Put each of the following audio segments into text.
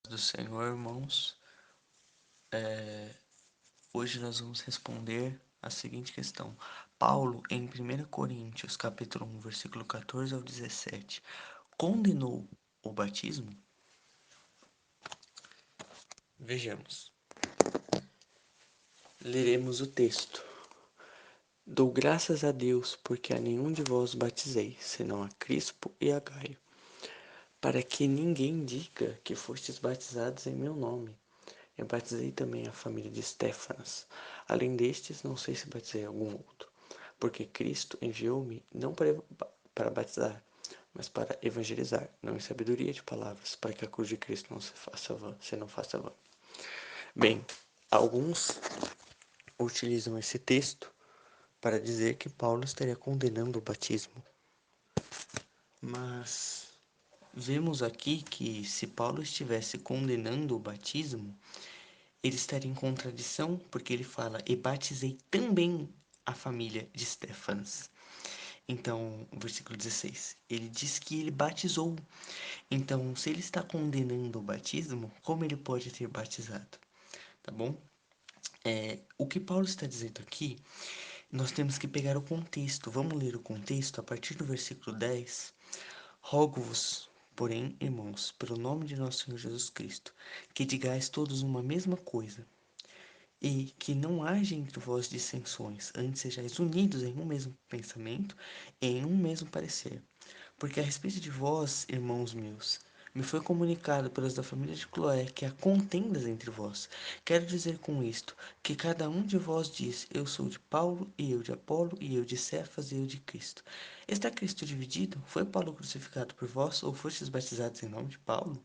Do Senhor, irmãos, hoje nós vamos responder a seguinte questão. Paulo, em 1 Coríntios, capítulo 1, versículo 14 ao 17, condenou o batismo? Vejamos. Leremos o texto. Dou graças a Deus, porque a nenhum de vós batizei, senão a Crispo e a Gaio, para que ninguém diga que fostes batizados em meu nome. Eu batizei também a família de Estéfanas. Além destes, não sei se batizei algum outro, porque Cristo enviou-me não para batizar, mas para evangelizar, não em sabedoria de palavras, para que a cruz de Cristo não se não faça vã. Bem, alguns utilizam esse texto para dizer que Paulo estaria condenando o batismo. Mas vemos aqui que se Paulo estivesse condenando o batismo, ele estaria em contradição, porque ele fala: e batizei também a família de Estéfanas. Então, o versículo 16, ele diz que ele batizou. Então, se ele está condenando o batismo, como ele pode ter batizado? Tá bom? O que Paulo está dizendo aqui, nós temos que pegar o contexto. Vamos ler o contexto a partir do versículo 10. Rogo-vos, porém, irmãos, pelo nome de nosso Senhor Jesus Cristo, que digais todos uma mesma coisa, e que não haja entre vós dissensões, antes sejais unidos em um mesmo pensamento e em um mesmo parecer. Porque a respeito de vós, irmãos meus, me foi comunicado pelos da família de Cloé que há contendas entre vós. Quero dizer com isto que cada um de vós diz: eu sou de Paulo, e eu de Apolo, e eu de Cefas, e eu de Cristo. Está Cristo dividido? Foi Paulo crucificado por vós, ou fostes batizados em nome de Paulo?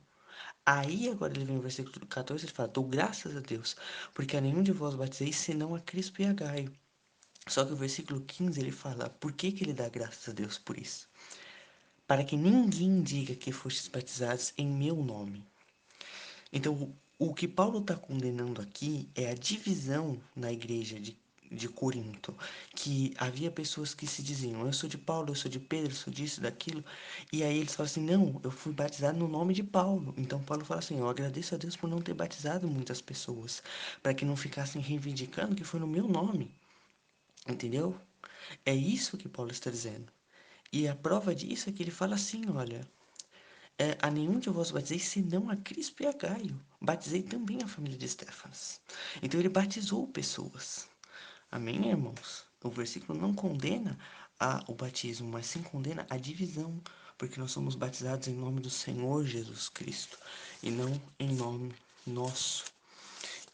Aí agora ele vem no versículo 14 e fala: dou graças a Deus, porque a nenhum de vós batizei, senão a Crispo e a Gaio. Só que o versículo 15 ele fala: por que que ele dá graças a Deus por isso? Para que ninguém diga que fostes batizados em meu nome. Então, o que Paulo está condenando aqui é a divisão na igreja de Corinto, que havia pessoas que se diziam: eu sou de Paulo, eu sou de Pedro, eu sou disso, daquilo, e aí eles falam assim: não, eu fui batizado no nome de Paulo. Então Paulo fala assim: eu agradeço a Deus por não ter batizado muitas pessoas, para que não ficassem reivindicando que foi no meu nome, entendeu? É isso que Paulo está dizendo. E a prova disso é que ele fala assim: olha, a nenhum de vós batizei, senão a Crispo e a Gaio. Batizei também a família de Estéfanas. Então ele batizou pessoas. Amém, irmãos? O versículo não condena o batismo, mas sim condena a divisão, porque nós somos batizados em nome do Senhor Jesus Cristo e não em nome nosso.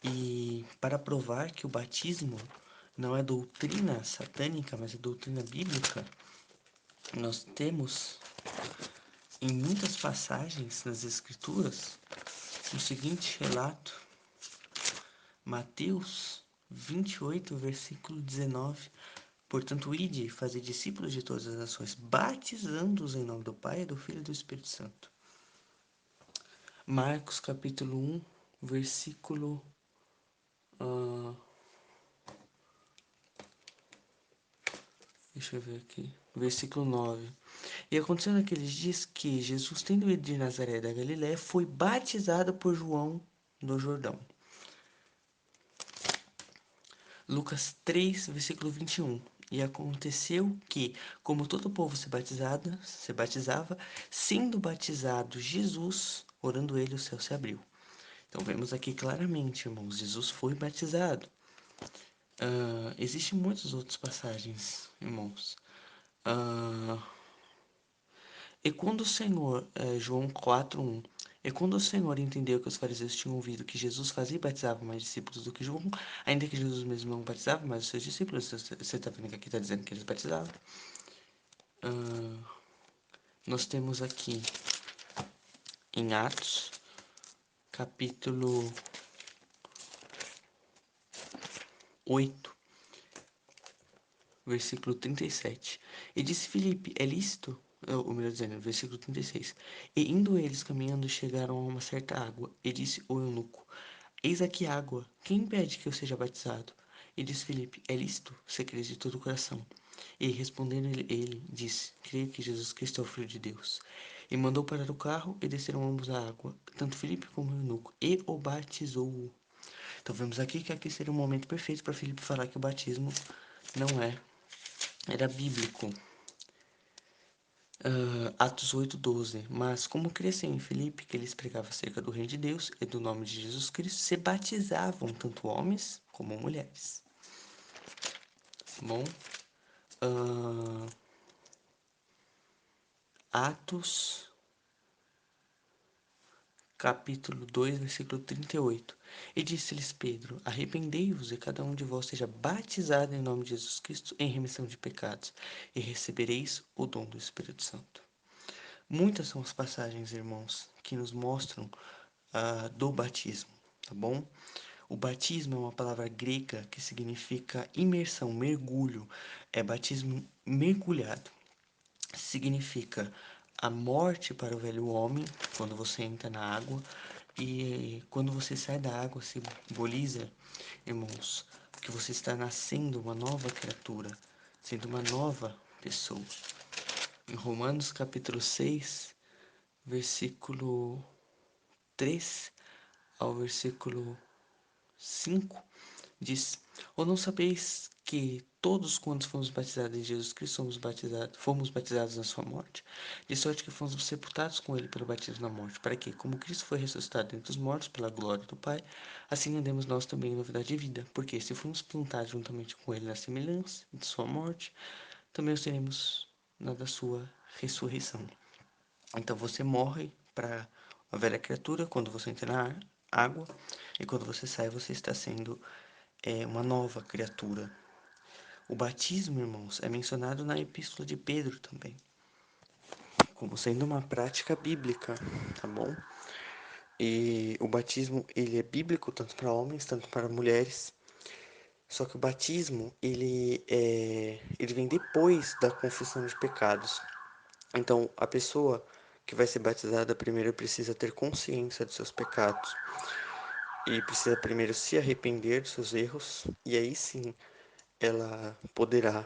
E para provar que o batismo não é doutrina satânica, mas é doutrina bíblica, nós temos em muitas passagens nas Escrituras o seguinte relato: Mateus 28, versículo 19. Portanto, ide e fazei discípulos de todas as nações, batizando-os em nome do Pai, do Filho e do Espírito Santo. Marcos capítulo 1, versículo. Uh, deixa eu ver aqui. Versículo 9. E aconteceu naqueles dias que Jesus, tendo ido de Nazaré da Galiléia, foi batizado por João no Jordão. Lucas 3, versículo 21. E aconteceu que, como todo o povo se batizava, sendo batizado Jesus, orando ele, o céu se abriu. Então vemos aqui claramente, irmãos, Jesus foi batizado. Existem muitas outras passagens, irmãos. E quando o Senhor, João 4:1, e quando o Senhor entendeu que os fariseus tinham ouvido que Jesus fazia e batizava mais discípulos do que João, ainda que Jesus mesmo não batizava mais os seus discípulos, você está vendo que aqui está dizendo que eles batizavam. Nós temos aqui em Atos, capítulo 8, versículo 37. E disse Filipe: é lícito? Ou melhor dizendo, versículo 36. E indo eles caminhando, chegaram a uma certa água. E disse o eunuco: eis aqui água, quem impede que eu seja batizado? E disse Filipe: é lícito, se crês de todo o coração. E respondendo ele disse: creio que Jesus Cristo é o Filho de Deus. E mandou parar o carro e desceram ambos à água, tanto Felipe como o eunuco, e o batizou. Então vemos aqui que aqui seria o momento perfeito para Felipe falar que o batismo não era bíblico. Atos 8:12. Mas como cresceu em Filipe, que eles pregavam acerca do reino de Deus e do nome de Jesus Cristo, se batizavam tanto homens como mulheres. Bom, ah, Atos capítulo 2, versículo 38. E disse-lhes Pedro: Arrependei-vos e cada um de vós seja batizado em nome de Jesus Cristo em remissão de pecados, e recebereis o dom do Espírito Santo. Muitas são as passagens, irmãos, que nos mostram do batismo, tá bom? O batismo é uma palavra grega que significa imersão, mergulho. É batismo mergulhado. Significa a morte para o velho homem, quando você entra na água, e quando você sai da água, simboliza, irmãos, que você está nascendo uma nova criatura, sendo uma nova pessoa. Em Romanos capítulo 6, versículo 3 ao versículo 5, diz: Ou não sabeis que todos quantos fomos batizados em Jesus Cristo fomos batizados na sua morte? De sorte que fomos sepultados com ele pelo batismo na morte, para que, como Cristo foi ressuscitado dentre os mortos pela glória do Pai, assim andemos nós também em novidade de vida. Porque se fomos plantados juntamente com ele na semelhança de sua morte, também os teremos na da sua ressurreição. Então você morre para a velha criatura quando você entra na água, e quando você sai, você está sendo uma nova criatura. O batismo, irmãos, é mencionado na Epístola de Pedro também, como sendo uma prática bíblica, tá bom? E o batismo, ele é bíblico tanto para homens, tanto para mulheres. Só que o batismo, ele vem depois da confissão de pecados. Então, a pessoa que vai ser batizada primeiro precisa ter consciência dos seus pecados e precisa primeiro se arrepender dos seus erros, e aí sim ela poderá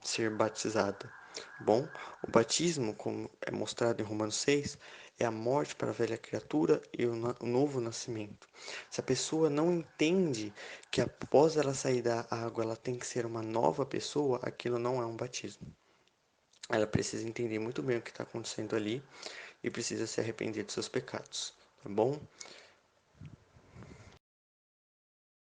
ser batizada. Bom, o batismo, como é mostrado em Romanos 6, é a morte para a velha criatura e o novo nascimento. Se a pessoa não entende que após ela sair da água ela tem que ser uma nova pessoa, aquilo não é um batismo. Ela precisa entender muito bem o que está acontecendo ali e precisa se arrepender dos seus pecados, tá bom?